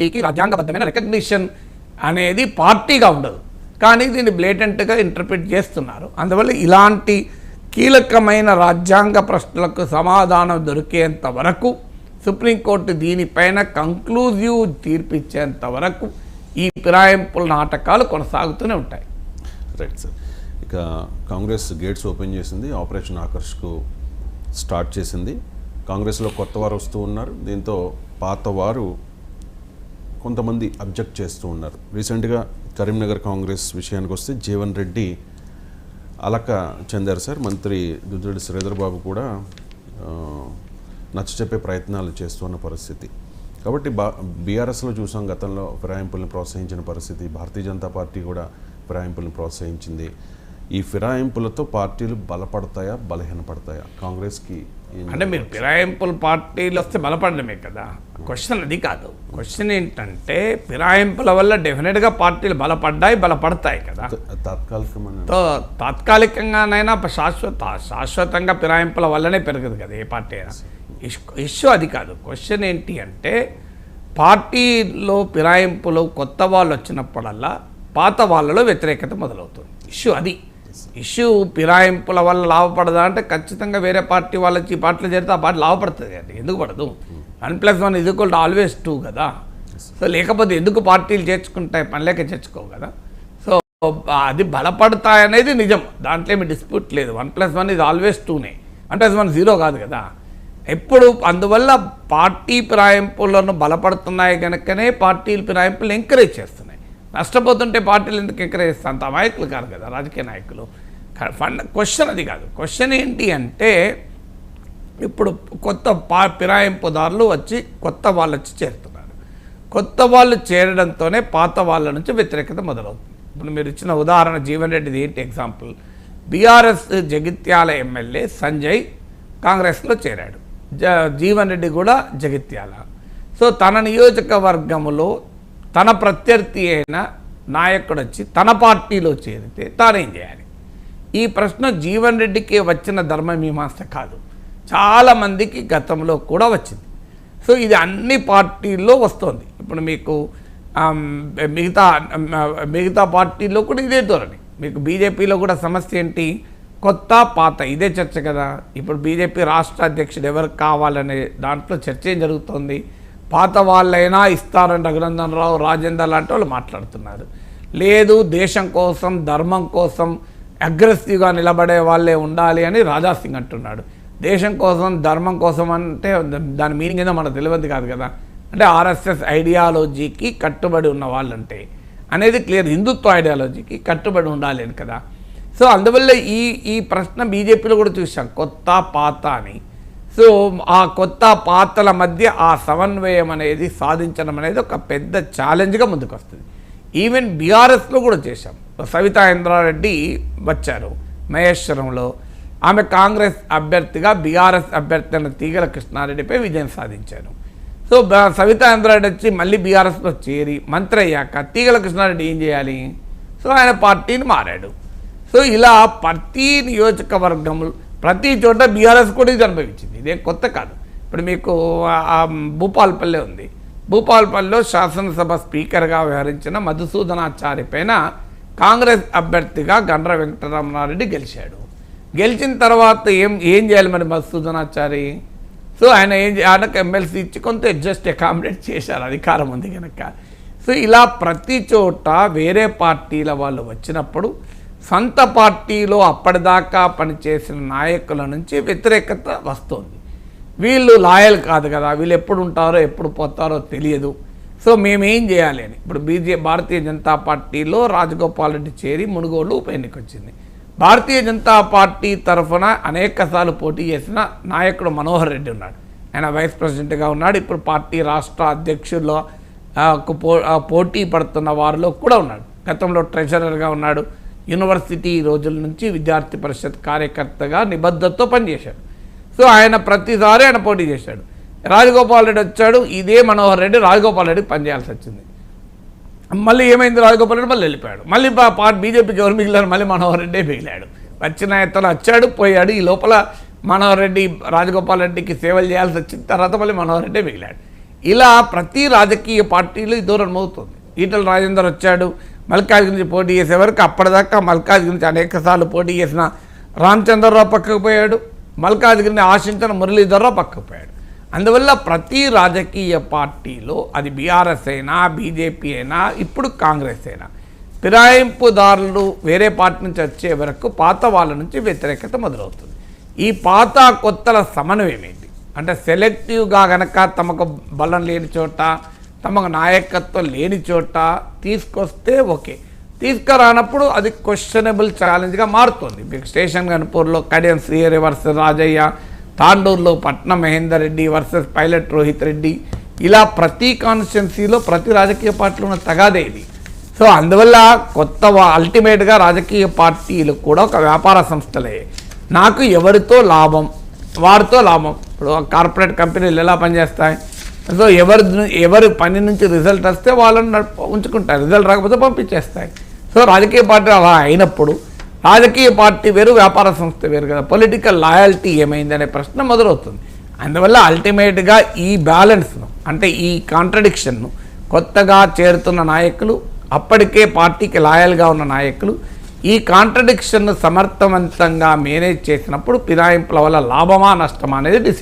పార్టీకి రాజ్యాంగబద్ధమైన రికగ్నిషన్ అనేది పార్టీగా ఉండదు, కానీ దీన్ని బ్లేటెంట్గా ఇంటర్ప్రిట్ చేస్తున్నారు. అందువల్ల ఇలాంటి కీలకమైన రాజ్యాంగ ప్రశ్నలకు సమాధానం దొరికేంత వరకు సుప్రీంకోర్టు దీనిపైన కంక్లూజివ్ తీర్పిచ్చేంత వరకు ఈ ఫిరాయింపుల నాటకాలు కొనసాగుతూనే ఉంటాయి. Right sir. ఇక కాంగ్రెస్ గేట్స్ ఓపెన్ చేసింది, ఆపరేషన్ ఆకర్ష్కు స్టార్ట్ చేసింది. కాంగ్రెస్లో కొత్త వారు వస్తూ ఉన్నారు, దీంతో పాత వారు కొంతమంది అబ్జెక్ట్ చేస్తూ ఉన్నారు. రీసెంట్గా కరీంనగర్ కాంగ్రెస్ విషయానికి వస్తే జీవన్ రెడ్డి అలక చెందారు సార్. మంత్రి దుద్దిరెడ్డి శ్రీధర్ బాబు కూడా నచ్చచెప్పే ప్రయత్నాలు చేస్తున్న పరిస్థితి. కాబట్టి బీఆర్ఎస్లో చూసాం గతంలో ఫిరాయింపుల్ని ప్రోత్సహించిన పరిస్థితి, భారతీయ జనతా పార్టీ కూడా ఫిరాయింపుల్ని ప్రోత్సహించింది. ఈ ఫిరాయింపులతో పార్టీలు బలపడతాయా బలహీనపడతాయా? కాంగ్రెస్కి అంటే మీరు ఫిరాయింపుల పార్టీలు వస్తే బలపడడమే కదా, క్వశ్చన్ అది కాదు. క్వశ్చన్ ఏంటంటే ఫిరాయింపుల వల్ల డెఫినెట్గా పార్టీలు బలపడతాయి కదా. తాత్కాలికంగానైనా శాశ్వతంగా ఫిరాయింపుల వల్లనే పెరగదు కదా ఏ పార్టీ అయినా. ఇష్యూ అది కాదు. క్వశ్చన్ ఏంటి అంటే పార్టీలో ఫిరాయింపులు కొత్త వాళ్ళు వచ్చినప్పుడల్లా పాత వాళ్ళలో వ్యతిరేకత మొదలవుతుంది. ఇష్యూ అది. ఇష్యూ ఫిరాయింపుల వల్ల లాభపడదా అంటే ఖచ్చితంగా వేరే పార్టీ వాళ్ళకి ఈ పార్టీలో చేరితే ఆ పార్టీ లాభపడుతుంది అండి. ఎందుకు పడదు? 1+1 ఆల్వేస్ 2 కదా. సో లేకపోతే ఎందుకు పార్టీలు చేర్చుకుంటాయి? పనిలేక చేర్చుకోవు కదా. సో అది బలపడతాయనేది నిజం, దాంట్లో ఏమి డిస్ప్యూట్ లేదు. 1+1 ఆల్వేస్ 2నే, 1+1 0 కాదు కదా ఎప్పుడు. అందువల్ల పార్టీ ఫిరాయింపులను బలపడుతున్నాయి కనుకనే పార్టీలు ఫిరాయింపులు ఎంకరేజ్ చేస్తున్నాయి. నష్టపోతుంటే పార్టీలు ఎందుకు ఎంకరేజ్ చేస్తాయి? అంత అమాయకులు కాదు కదా రాజకీయ నాయకులు. క్వశ్చన్ అది కాదు. క్వశ్చన్ ఏంటి అంటే ఇప్పుడు కొత్త ఫిరాయింపుదారులు వచ్చి కొత్త వాళ్ళు వచ్చి చేరుతున్నారు. కొత్త వాళ్ళు చేరడంతోనే పాత వాళ్ళ నుంచి వ్యతిరేకత మొదలవుతుంది. ఇప్పుడు మీరు ఇచ్చిన ఉదాహరణ జీవన్ రెడ్డిది ఏంటి example? BRS Jagtial MLA Sanjay కాంగ్రెస్లో చేరాడు, జీవన్ రెడ్డి కూడా జగిత్యాల. సో తన నియోజకవర్గంలో తన ప్రత్యర్థి అయిన నాయకుడు వచ్చి తన పార్టీలో చేరితే తానేం చేయాలి? ఈ ప్రశ్న జీవన్ రెడ్డికి వచ్చిన ధర్మమీమాంస కాదు, చాలామందికి గతంలో కూడా వచ్చింది. సో ఇది అన్ని పార్టీల్లో వస్తుంది. ఇప్పుడు మీకు మిగతా పార్టీల్లో కూడా ఇదే ధోరణి. మీకు బీజేపీలో కూడా సమస్య ఏంటి? కొత్త పాత ఇదే చర్చ కదా. ఇప్పుడు బీజేపీ రాష్ట్ర అధ్యక్షుడు ఎవరు కావాలనే దాంట్లో చర్చ ఏం జరుగుతుంది? పాత వాళ్ళైనా ఇస్తారని రఘునందన్ రావు, రాజేందర్ లాంటి వాళ్ళు మాట్లాడుతున్నారు. లేదు దేశం కోసం ధర్మం కోసం అగ్రెసివ్గా నిలబడే వాళ్ళే ఉండాలి అని రాజాసింగ్ అంటున్నాడు. దేశం కోసం ధర్మం కోసం అంటే దాని మీనింగ్ ఏదో మనకు తెలియదు కాదు కదా. అంటే ఆర్ఎస్ఎస్ ఐడియాలజీకి కట్టుబడి ఉన్న వాళ్ళంటే అనేది క్లియర్, హిందుత్వ ఐడియాలజీకి కట్టుబడి ఉండాలి అని కదా. సో అందువల్ల ఈ ప్రశ్న బీజేపీలో కూడా చూసాం, కొత్త పాత అని. సో ఆ కొత్త పాత్రల మధ్య ఆ సమన్వయం అనేది సాధించడం అనేది ఒక పెద్ద ఛాలెంజ్గా ముందుకు వస్తుంది. ఈవెన్ బీఆర్ఎస్లో కూడా చేశాం. సవితా ఇంద్రారెడ్డి వచ్చారు మహేశ్వరంలో, ఆమె కాంగ్రెస్ అభ్యర్థిగా బీఆర్ఎస్ అభ్యర్థి అయిన తీగల కృష్ణారెడ్డిపై విజయం సాధించారు. సో సవితా ఇంద్రారెడ్డి వచ్చి మళ్ళీ బీఆర్ఎస్లో చేరి మంత్రి అయ్యాక తీగల కృష్ణారెడ్డి ఏం చేయాలి? సో ఆయన పార్టీని మారాడు. సో ఇలా ప్రతి నియోజకవర్గంలో ప్రతి చోట బీఆర్ఎస్ కూడా ఇది అనుభవించింది. ఇదేం కొత్త కాదు. ఇప్పుడు మీకు భూపాల్పల్లి ఉంది. భూపాల్పల్లిలో శాసనసభ స్పీకర్గా వ్యవహరించిన మధుసూదనాచారి పైన కాంగ్రెస్ అభ్యర్థిగా గండ్ర వెంకటరమణారెడ్డి గెలిచాడు. గెలిచిన తర్వాత ఏం చేయాలి మరి మధుసూదనాచారి? సో ఆయనకు ఎమ్మెల్సీ ఇచ్చి కొంత అకామిడేట్ చేశారు, అధికారం ఉంది కనుక. సో ఇలా ప్రతి చోట వేరే పార్టీల వాళ్ళు వచ్చినప్పుడు సొంత పార్టీలో అప్పటిదాకా పనిచేసిన నాయకుల నుంచి వ్యతిరేకత వస్తుంది. వీళ్ళు లాయల్ కాదు కదా, వీళ్ళు ఎప్పుడు ఉంటారో ఎప్పుడు పోతారో తెలియదు. సో మేమేం చేయాలి అని ఇప్పుడు భారతీయ జనతా పార్టీలో రాజగోపాల్ రెడ్డి చేరి మునుగోడు ఉప ఎన్నిక వచ్చింది. భారతీయ జనతా పార్టీ తరఫున అనేకసార్లు పోటీ చేసిన నాయకుడు మనోహర్ రెడ్డి ఉన్నాడు, ఆయన వైస్ ప్రెసిడెంట్గా ఉన్నాడు. ఇప్పుడు పార్టీ రాష్ట్ర అధ్యక్షుల్లో పోటీ పడుతున్న వారిలో కూడా ఉన్నాడు. గతంలో ట్రెజరర్గా ఉన్నాడు. యూనివర్సిటీ రోజుల నుంచి విద్యార్థి పరిషత్ కార్యకర్తగా నిబద్ధతతో పనిచేశాడు. సో ఆయన ప్రతిసారి ఆయన పోటీ చేశాడు. రాజగోపాల్ రెడ్డి వచ్చాడు, ఇదే మనోహర్ రెడ్డి రాజగోపాల్ రెడ్డికి పనిచేయాల్సి వచ్చింది. మళ్ళీ ఏమైంది? రాజగోపాల్ రెడ్డి మళ్ళీ వెళ్ళిపోయాడు. మళ్ళీ బీజేపీకి ఎవరు మిగిలారు? మళ్ళీ మనోహర్ రెడ్డి మిగిలాడు. వచ్చిన ఇతను వచ్చాడు పోయాడు. ఈ లోపల మనోహర్ రెడ్డి రాజగోపాల్ రెడ్డికి సేవలు చేయాల్సి వచ్చిన తర్వాత మళ్ళీ మనోహర్ రెడ్డి మిగిలాడు. ఇలా ప్రతి రాజకీయ పార్టీలు ఈ దూరం అవుతుంది. ఈటల రాజేందర్ వచ్చాడు, మల్కాజ్గిరి నుంచి పోటీ చేసే వరకు అప్పటిదాకా మల్కాజ్గిరి నుంచి అనేకసార్లు పోటీ చేసిన రామచంద్రరావు పక్కకు పోయాడు, మల్కాజ్గిరిని ఆశించిన మురళీధర్రావు పక్కకు పోయాడు. అందువల్ల ప్రతి రాజకీయ పార్టీలో అది బీఆర్ఎస్ అయినా బీజేపీ అయినా ఇప్పుడు కాంగ్రెస్ అయినా ఫిరాయింపుదారులు వేరే పార్టీ నుంచి వచ్చే వరకు పాత వాళ్ళ నుంచి వ్యతిరేకత మొదలవుతుంది. ఈ పాత కొత్తల సమన్వయం ఏంటి అంటే సెలెక్టివ్గా గనక తమకు బలం లేని చోట, తమకు నాయకత్వం లేని చోట తీసుకొస్తే ఓకే, తీసుకురానప్పుడు అది క్వశ్చనబుల్ ఛాలెంజ్గా మారుతుంది. మీకు స్టేషన్ గన్పూర్లో కడియం శ్రీహరి వర్సెస్ రాజయ్య, తాండూరులో పట్నం మహేందర్ రెడ్డి వర్సెస్ పైలట్ రోహిత్ రెడ్డి, ఇలా ప్రతి కాన్స్టిట్యున్సీలో ప్రతి రాజకీయ పార్టీలో ఉన్న తగాదే ఇది. సో అందువల్ల కొత్త అల్టిమేట్గా రాజకీయ పార్టీలు కూడా ఒక వ్యాపార సంస్థలే. నాకు ఎవరితో లాభం, వారితో లాభం. ఇప్పుడు కార్పొరేట్ కంపెనీలు ఎలా పనిచేస్తాయి? సో ఎవరి పని నుంచి రిజల్ట్ వస్తే వాళ్ళని ఉంచుకుంటారు, రిజల్ట్ రాకపోతే పంపించేస్తాయి. సో రాజకీయ పార్టీ అలా అయినప్పుడు రాజకీయ పార్టీ వేరు, వ్యాపార సంస్థ వేరు కదా, పొలిటికల్ లాయల్టీ ఏమైంది అనే ప్రశ్న మొదలవుతుంది. అందువల్ల అల్టిమేట్గా ఈ బ్యాలెన్స్ను అంటే ఈ కాంట్రడిక్షన్ను కొత్తగా చేరుతున్న నాయకులు, అప్పటికే పార్టీకి లాయల్గా ఉన్న నాయకులు ఈ కాంట్రడిక్షన్ను సమర్థవంతంగా మేనేజ్ చేసినప్పుడు ఫిరాయింపుల వల్ల లాభమా నష్టమా అనేది డిసైడ్